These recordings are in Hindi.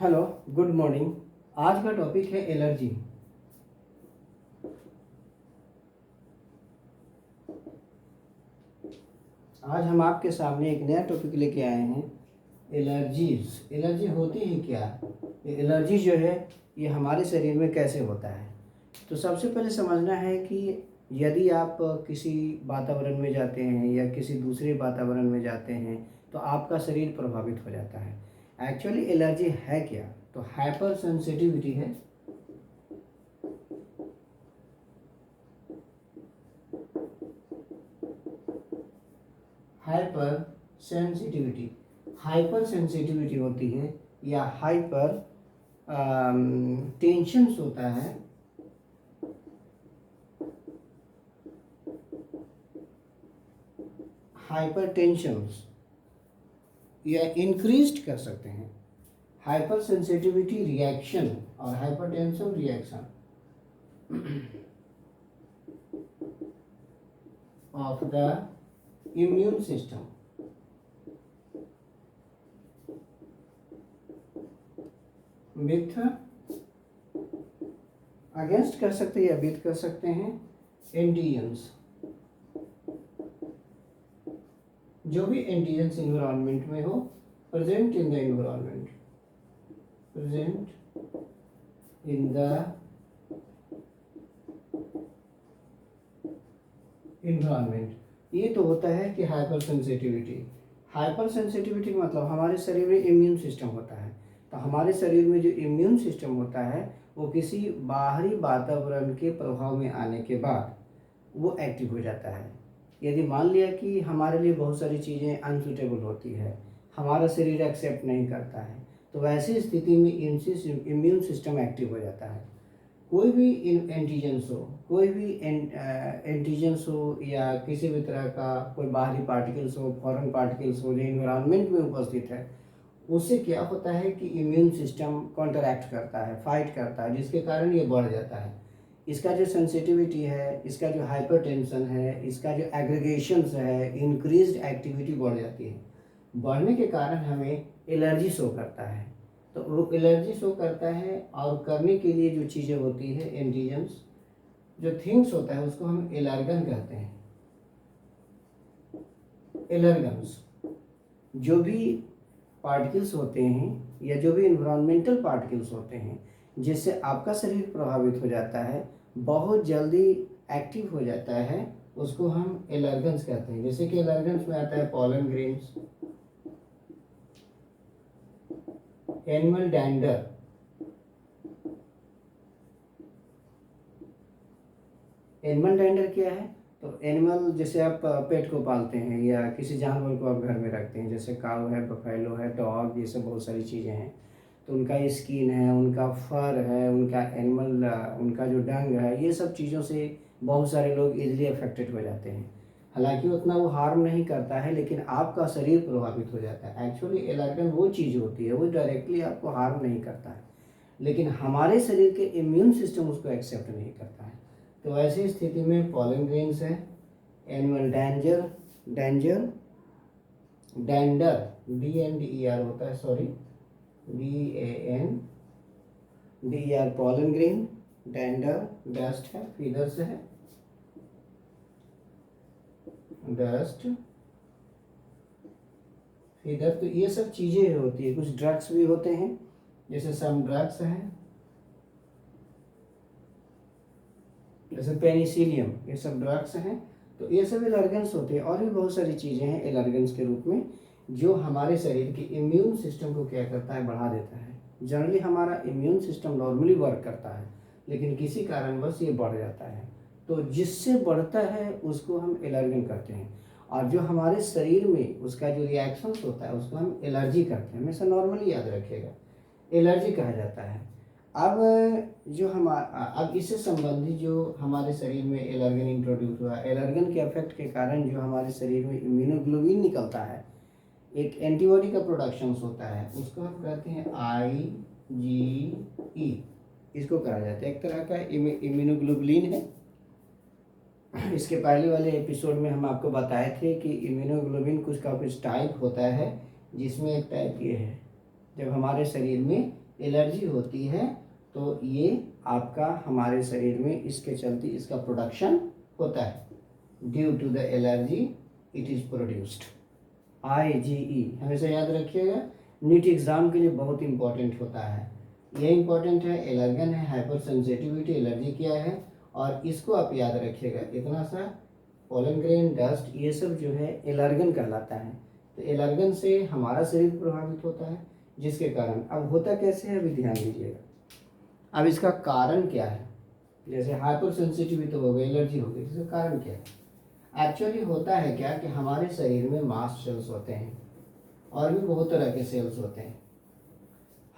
Hello, good morning. आज का टॉपिक है एलर्जी। आज हम आपके सामने एक नया टॉपिक लेके आए हैं, एलर्जीज। एलर्जी होती है क्या? ये एलर्जी जो है ये हमारे शरीर में कैसे होता है? तो सबसे पहले समझना है कि यदि आप किसी वातावरण में जाते हैं या किसी दूसरे वातावरण में जाते हैं तो आपका शरीर प्रभावित हो जाता है। एक्चुअली एलर्जी है क्या? तो हाइपर सेंसिटिविटी है। हाइपर सेंसिटिविटी, हाइपर सेंसिटिविटी होती है या हाइपर टेंशन्स होता है। हाइपर टेंशन्स या इंक्रीज कर सकते हैं। हाइपर सेंसिटिविटी रिएक्शन और hyper tension reaction of the immune system with against कर सकते हैं या विथ कर सकते हैं एंटीजेंस। जो भी एंटीजेंस इन्वायरमेंट में हो, present in the environment, present in the environment, ये तो होता है कि हाइपर सेंसिटिविटी। हाइपर सेंसिटिविटी का मतलब हमारे शरीर में इम्यून सिस्टम होता है। तो हमारे शरीर में जो इम्यून सिस्टम होता है वो किसी बाहरी वातावरण के प्रभाव में आने के बाद वो एक्टिव हो जाता है। यदि मान लिया कि हमारे लिए बहुत सारी चीज़ें अनसुटेबल होती है, हमारा शरीर एक्सेप्ट नहीं करता है, तो वैसी स्थिति में इम्यून सिस्टम एक्टिव हो जाता है। कोई भी एंटीजेंस हो, कोई भी एंटीजेंस हो या किसी भी तरह का कोई बाहरी पार्टिकल्स हो, फॉरेन पार्टिकल्स हो जो इन्वायरमेंट में उपस्थित है, उससे क्या होता है कि इम्यून सिस्टम कॉन्ट्रैक्ट करता है, फाइट करता है, जिसके कारण ये बढ़ जाता है। इसका जो सेंसिटिविटी है, इसका जो हाइपरटेंशन है, इसका जो एग्रीगेशंस है, इंक्रीज्ड एक्टिविटी बढ़ जाती है। बढ़ने के कारण हमें एलर्जी शो करता है। तो वो एलर्जी शो करता है और करने के लिए जो चीज़ें होती है एंटीजेंस, जो थिंग्स होता है उसको हम एलर्गन कहते हैं। एलर्गन्स जो भी पार्टिकल्स होते हैं या जो भी इन्वायरमेंटल पार्टिकल्स होते हैं जिससे आपका शरीर प्रभावित हो जाता है, बहुत जल्दी एक्टिव हो जाता है, उसको हम एलर्गन्स कहते हैं। जैसे कि एलर्गन्स में आता है pollen grains, animal dander. Animal dander क्या है? तो एनिमल जैसे आप पेट को पालते हैं या किसी जानवर को आप घर में रखते हैं, जैसे काऊ है, बफेलो है, डॉग, ये सब बहुत सारी चीज़ें हैं। तो उनका स्किन है, उनका फर है, उनका एनिमल, उनका जो डंग है, ये सब चीज़ों से बहुत सारे लोग इजीली अफेक्टेड हो जाते हैं। हालांकि उतना वो हार्म नहीं करता है, लेकिन आपका शरीर प्रभावित हो जाता है। एक्चुअली एलर्जन वो चीज़ होती है, वो डायरेक्टली आपको हार्म नहीं करता है, लेकिन हमारे शरीर के इम्यून सिस्टम उसको एक्सेप्ट नहीं करता है। तो ऐसी स्थिति में पॉलन ग्रेन्स है, animal danger, danger, dander, DNDER होता है, sorry, DANDER, pollen grain, dander, dust है, फीदर्स है, डस्ट, फीदर। तो ये सब चीज़ें होती है। कुछ ड्रग्स भी होते हैं, जैसे सम ड्रग्स हैं, जैसे पेनिसिलियम, ये सब ड्रग्स हैं। तो ये सब एलर्गेंस होते हैं। और भी बहुत सारी चीज़ें हैं एलर्गेंस के रूप में, जो हमारे शरीर के इम्यून सिस्टम को क्या करता है, बढ़ा देता है। जनरली हमारा इम्यून सिस्टम नॉर्मली वर्क करता है, लेकिन किसी कारणवश ये बढ़ जाता है। तो जिससे बढ़ता है उसको हम एलर्गन कहते हैं। और जो हमारे शरीर में उसका जो रिएक्शंस होता है उसको हम एलर्जी कहते हैं। हमेशा नॉर्मली याद रखिएगा, एलर्जी कहा जाता है। अब जो हम अब इससे संबंधित जो हमारे शरीर में एलर्गन इंट्रोड्यूस हुआ, एलर्गन के इफेक्ट के कारण जो हमारे शरीर में इम्यूनोग्लोबिन निकलता है, एक एंटीबॉडी का प्रोडक्शन होता है, उसको हम कहते हैं IgE। इसको कहा जाता है, एक तरह का इम्यूनोग्लोबुलिन है। इसके पहले वाले एपिसोड में हम आपको बताए थे कि इम्यूनोग्लोबिन कुछ का कुछ टाइप होता है, जिसमें एक टाइप ये है, जब हमारे शरीर में एलर्जी होती है तो ये आपका हमारे शरीर में इसके चलते इसका प्रोडक्शन होता है। Due to the allergy it is produced. IgE हमेशा याद रखिएगा, नीट एग्ज़ाम के लिए बहुत इंपॉर्टेंट होता है। ये इंपॉर्टेंट है, एलर्गन है, हाइपर सेंसिटिविटी, एलर्जी क्या है, और इसको आप याद रखिएगा। इतना सा पोलन ग्रेन, डस्ट, ये सब जो है एलर्गन कहलाता है। तो एलर्गन से हमारा शरीर प्रभावित होता है, जिसके कारण अब होता कैसे है अभी ध्यान दीजिएगा। अब इसका कारण क्या है, जैसे हाइपर सेंसिटिविटी तो हो गई, एलर्जी हो गई, इसका कारण क्या है। एक्चुअली होता है क्या कि हमारे शरीर में मास्ट सेल्स होते हैं और भी बहुत तरह के सेल्स होते हैं।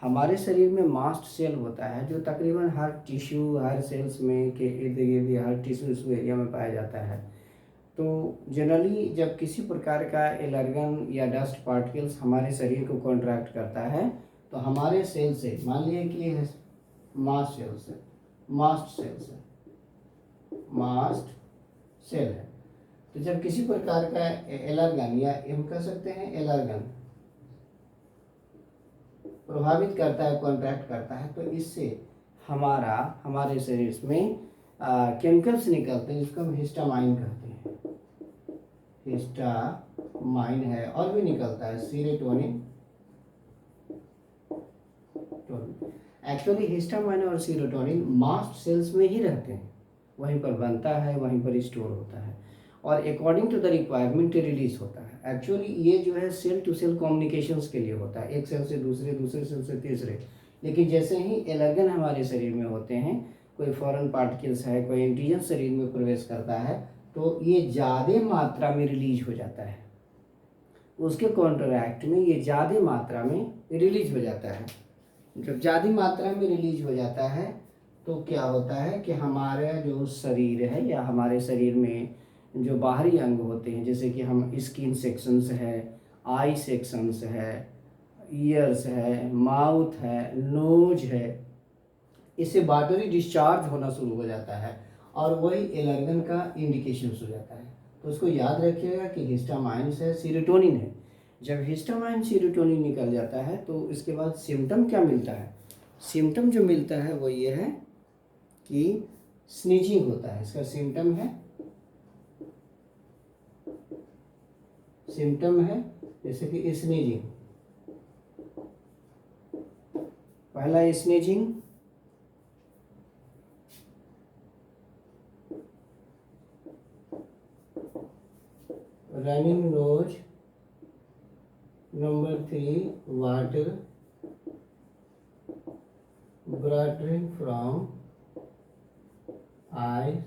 हमारे शरीर में मास्ट सेल होता है जो तकरीबन हर टिश्यू, हर सेल्स में के इर्द गिर्द, हर टिश्यू एरिया में पाया जाता है। तो जनरली जब किसी प्रकार का एलर्गन या डस्ट पार्टिकल्स हमारे शरीर को कॉन्ट्रैक्ट करता है तो हमारे सेल से, मान लीजिए कि ये मास्ट सेल्स है, मास्ट सेल्स है, मास्ट सेल है, तो जब किसी प्रकार का एलर्गन या हम कह सकते हैं एलर्गन प्रभावित करता है, कॉन्ट्रैक्ट करता है, तो इससे हमारे शरीर में केमिकल्स निकलते हैं जिसको हम हिस्टामाइन कहते हैं। हिस्टामाइन है, और भी निकलता है सीरोटोनिन। एक्चुअली हिस्टामाइन और सीरोटोनिन मास्ट सेल्स में ही रहते हैं, वहीं पर बनता है, वहीं पर स्टोर होता है और according to the requirement release होता है। एक्चुअली ये जो है सेल टू सेल कम्युनिकेशंस के लिए होता है, एक सेल से दूसरे, दूसरे सेल से तीसरे। लेकिन जैसे ही एलर्गन हमारे शरीर में होते हैं, कोई फॉरेन पार्टिकल्स है, कोई एंटीजन शरीर में प्रवेश करता है, तो ये ज़्यादा मात्रा में रिलीज हो जाता है, उसके कॉन्ट्रैक्ट में ये ज़्यादा मात्रा में रिलीज हो जाता है। जब ज़्यादा मात्रा में रिलीज हो जाता है तो क्या होता है कि हमारा जो शरीर है या हमारे शरीर में जो बाहरी अंग होते हैं, जैसे कि हम स्किन सेक्शंस है, आई सेक्शंस है, ईयर्स है, माउथ है, नोज है, इससे वाटरी डिस्चार्ज होना शुरू हो जाता है और वही एलर्गन का इंडिकेशन हो जाता है। तो उसको याद रखिएगा कि हिस्टामाइन है, सीरोटोनिन है। जब हिस्टामाइन सीरोटोनिन निकल जाता है तो इसके बाद सिम्टम क्या मिलता है, सिम्टम जो मिलता है वो ये है कि स्नीजिंग होता है। इसका सिम्टम है जैसे कि स्नीजिंग, पहला sneezing, running nose, number 3 water guttering from eyes,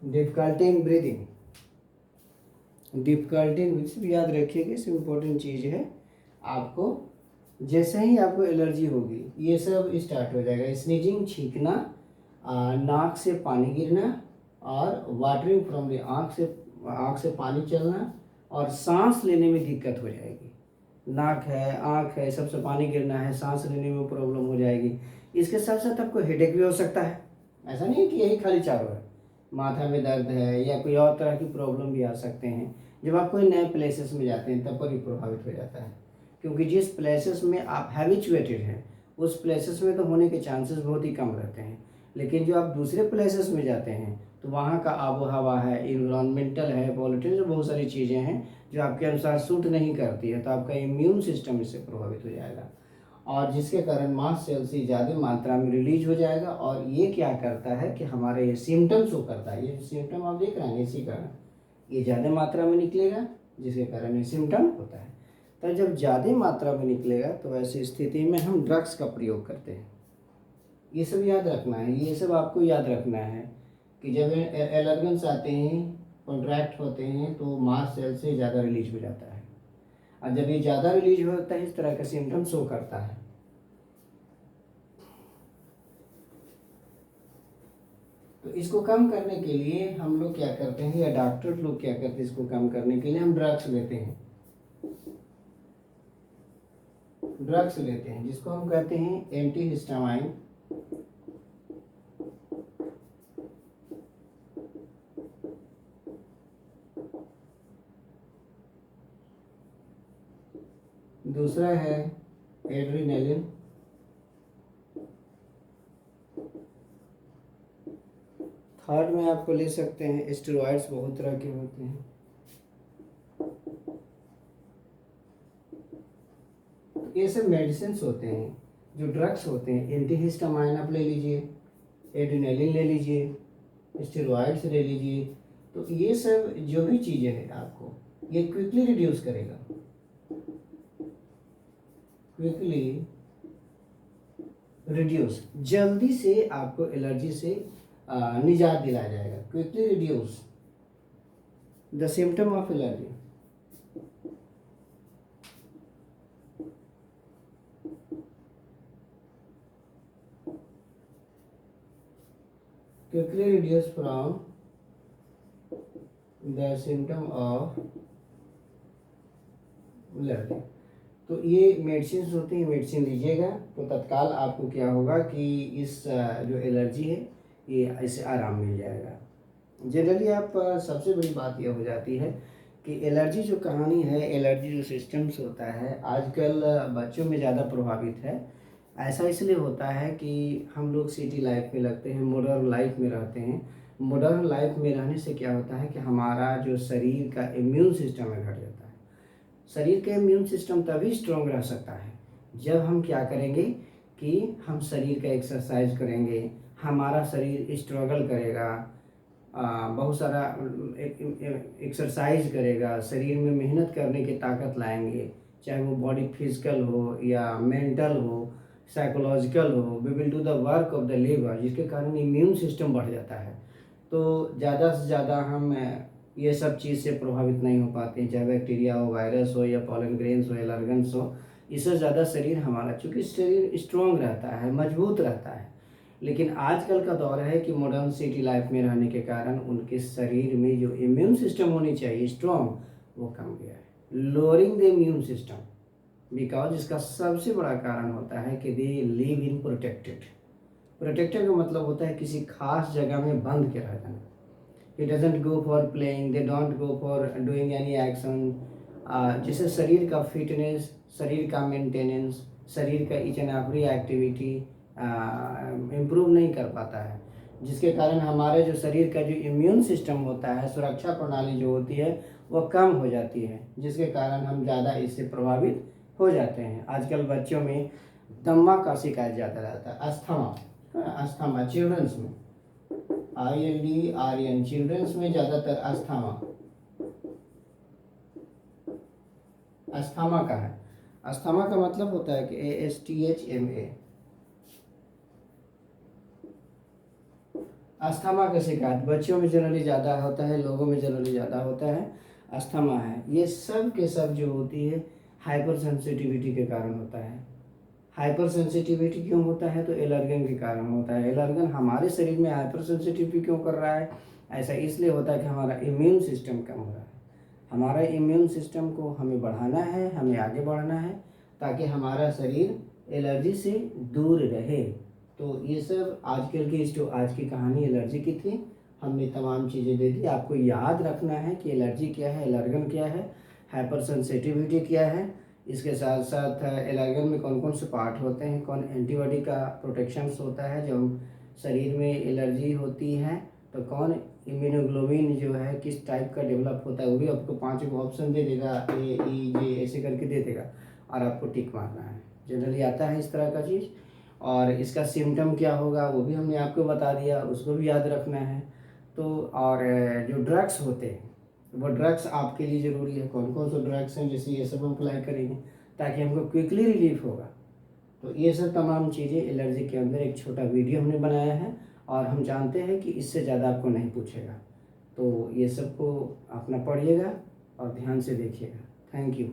difficulty in breathing, difficulty in भी याद रखिएगा, इस इम्पोर्टेंट चीज़ है। आपको जैसे ही आपको एलर्जी होगी ये सब स्टार्ट हो जाएगा, स्नीजिंग, छींकना, नाक से पानी गिरना और वाटरिंग फ्रॉम द आँख से पानी चलना और सांस लेने में दिक्कत हो जाएगी। नाक है, आँख है, सबसे पानी गिरना है, सांस लेने में प्रॉब्लम हो जाएगी। इसके साथ साथ आपको हेडेक भी हो सकता है, ऐसा नहीं है कि यही खाली चारों है, माथा में दर्द है या कोई और तरह की प्रॉब्लम भी आ सकते हैं। जब आप कोई नए प्लेसेस में जाते हैं तब पर भी प्रभावित हो जाता है, क्योंकि जिस प्लेसेस में आप हैबिचुएटेड हैं उस प्लेसेस में तो होने के चांसेस बहुत ही कम रहते हैं। लेकिन जो आप दूसरे प्लेसेस में जाते हैं तो वहाँ का आबो हवा है, इन्वायरमेंटल है, पॉलिटिक्स, जो बहुत सारी चीज़ें हैं जो आपके अनुसार सूट नहीं करती है, तो आपका इम्यून सिस्टम इससे प्रभावित हो जाएगा और जिसके कारण मास्ट सेल से ज़्यादा मात्रा में रिलीज हो जाएगा। और ये क्या करता है कि हमारे ये सिम्टम शो करता है, ये सिम्टम आप देख रहे हैं, इसी कारण ये ज़्यादा मात्रा में निकलेगा जिसके कारण ये सिम्टम होता है। तो जब ज़्यादा मात्रा में निकलेगा तो ऐसी स्थिति में हम ड्रग्स का प्रयोग करते हैं। ये सब याद रखना है, ये सब आपको याद रखना है कि जब एलर्गन्स आते हैं, कॉन्ट्रैक्ट होते हैं, तो मास्ट सेल से ज़्यादा रिलीज हो जाता है और जब ये ज़्यादा रिलीज होता है इस तरह का सिम्टम शो करता है। तो इसको कम करने के लिए हम लोग क्या करते हैं, या डॉक्टर लोग क्या करते हैं, इसको कम करने के लिए हम ड्रग्स लेते हैं, जिसको हम कहते हैं एंटी हिस्टामाइन दूसरा है एड्रेनालिन, थर्ड में आपको ले सकते हैं स्टेरॉइड्स, बहुत तरह के होते हैं। ये सब मेडिसिन होते हैं, जो ड्रग्स होते हैं। एंटीहिस्टामाइन आप ले लीजिए, एड्रेनालिन ले लीजिए, स्टेरॉइड्स ले लीजिए। तो ये सब जो भी चीज़ें हैं आपको ये क्विकली रिड्यूस करेगा, क्विकली रिड्यूस, जल्दी से आपको एलर्जी से निजात दिलाया जाएगा। Quickly reduce the symptom of allergy. quickly reduce from the symptom of allergy. तो ये मेडिसिन होते हैं, मेडिसिन लीजिएगा तो तत्काल आपको क्या होगा कि इस जो एलर्जी है ये इससे आराम मिल जाएगा। जनरली आप सबसे बड़ी बात यह हो जाती है कि एलर्जी जो कहानी है, एलर्जी जो सिस्टम्स होता है आजकल बच्चों में ज़्यादा प्रभावित है। ऐसा इसलिए होता है कि हम लोग सिटी लाइफ में लगते हैं, मॉडर्न लाइफ में रहते हैं। मॉडर्न लाइफ में रहने से क्या होता है कि हमारा जो शरीर का इम्यून सिस्टम है घट जाता है। शरीर का इम्यून सिस्टम तभी स्ट्रॉन्ग रह सकता है जब हम क्या करेंगे कि हम शरीर का एक्सरसाइज करेंगे, हमारा शरीर स्ट्रगल करेगा, बहुत सारा एक्सरसाइज करेगा, शरीर में मेहनत करने की ताकत लाएंगे, चाहे वो बॉडी फिजिकल हो या मेंटल हो, साइकोलॉजिकल हो। We will do the work of the liver, जिसके कारण इम्यून सिस्टम बढ़ जाता है। तो ज़्यादा से ज़्यादा हम ये सब चीज़ से प्रभावित नहीं हो पाते, चाहे बैक्टीरिया हो, वायरस हो या पॉलन ग्रेन्स हो, एलर्जेंस हो। इससे ज़्यादा शरीर हमारा, चूँकि शरीर स्ट्रॉन्ग रहता है, मजबूत रहता है। लेकिन आजकल का दौर है कि मॉडर्न सिटी लाइफ में रहने के कारण उनके शरीर में जो इम्यून सिस्टम होनी चाहिए स्ट्रॉन्ग, वो कम गया है। Lowering the immune system, because इसका सबसे बड़ा कारण होता है कि they live in protected. Protected का मतलब होता है किसी खास जगह में बंद के रह जाना। He doesn't go for playing, they don't go for doing any action, जिससे शरीर का फिटनेस, शरीर का मेंटेनेंस, शरीर का each and every activity improve नहीं कर पाता है, जिसके कारण हमारे जो शरीर का जो इम्यून सिस्टम होता है, सुरक्षा प्रणाली जो होती है वह कम हो जाती है, जिसके कारण हम ज़्यादा इससे प्रभावित हो जाते हैं। आजकल बच्चों में दमा का शिकायत ज़्यादा रहता है, अस्थमा, अस्थमा चिल्ड्रंस में, ILD चिल्ड्रंस में ज़्यादातर अस्थमा का है। अस्थमा का मतलब होता है कि ASTHMA, अस्थमा का शिकायत बच्चों में जनरली ज़्यादा होता है, लोगों में जनरली ज़्यादा होता है, अस्थमा है। ये सब के सब जो होती है हाइपर सेंसिटिविटी के कारण होता है। हाइपर सेंसिटिविटी क्यों होता है? तो एलर्जन के कारण होता है। एलर्जन हमारे शरीर में हाइपर सेंसिटिविटी क्यों कर रहा है? ऐसा इसलिए होता है कि हमारा इम्यून सिस्टम कम हो रहा है। हमारा इम्यून सिस्टम को हमें बढ़ाना है, हमें आगे बढ़ना है, ताकि हमारा शरीर एलर्जी से दूर रहे। तो ये सब आजकल की जो आज की कहानी एलर्जी की थी, हमने तमाम चीज़ें दे दी। आपको याद रखना है कि एलर्जी क्या है, एलर्जन क्या है, हाइपर सेंसिटिविटी क्या है। इसके साथ साथ एलर्जन में कौन कौन से पार्ट होते हैं, कौन एंटीबॉडी का प्रोटेक्शंस होता है जो शरीर में एलर्जी होती है, तो कौन इम्यूनोग्लोबिन जो है किस टाइप का डेवलप होता है, वो भी आपको 5 ऑप्शन दे देगा, ए ई जे ऐसे करके दे देगा और आपको टिक मारना है। जनरली आता है इस तरह का चीज़। और इसका सिम्टम क्या होगा वो भी हमने आपको बता दिया, उसको भी याद रखना है। तो और जो ड्रग्स होते हैं वो ड्रग्स आपके लिए ज़रूरी है, कौन कौन से ड्रग्स हैं, जैसे ये सब हम अप्लाई करेंगे ताकि हमको क्विकली रिलीफ होगा। तो ये सब तमाम चीज़ें एलर्जी के अंदर एक छोटा वीडियो हमने बनाया है, और हम जानते हैं कि इससे ज़्यादा आपको नहीं पूछेगा। तो ये सबको अपना पढ़िएगा और ध्यान से देखिएगा। Thank you.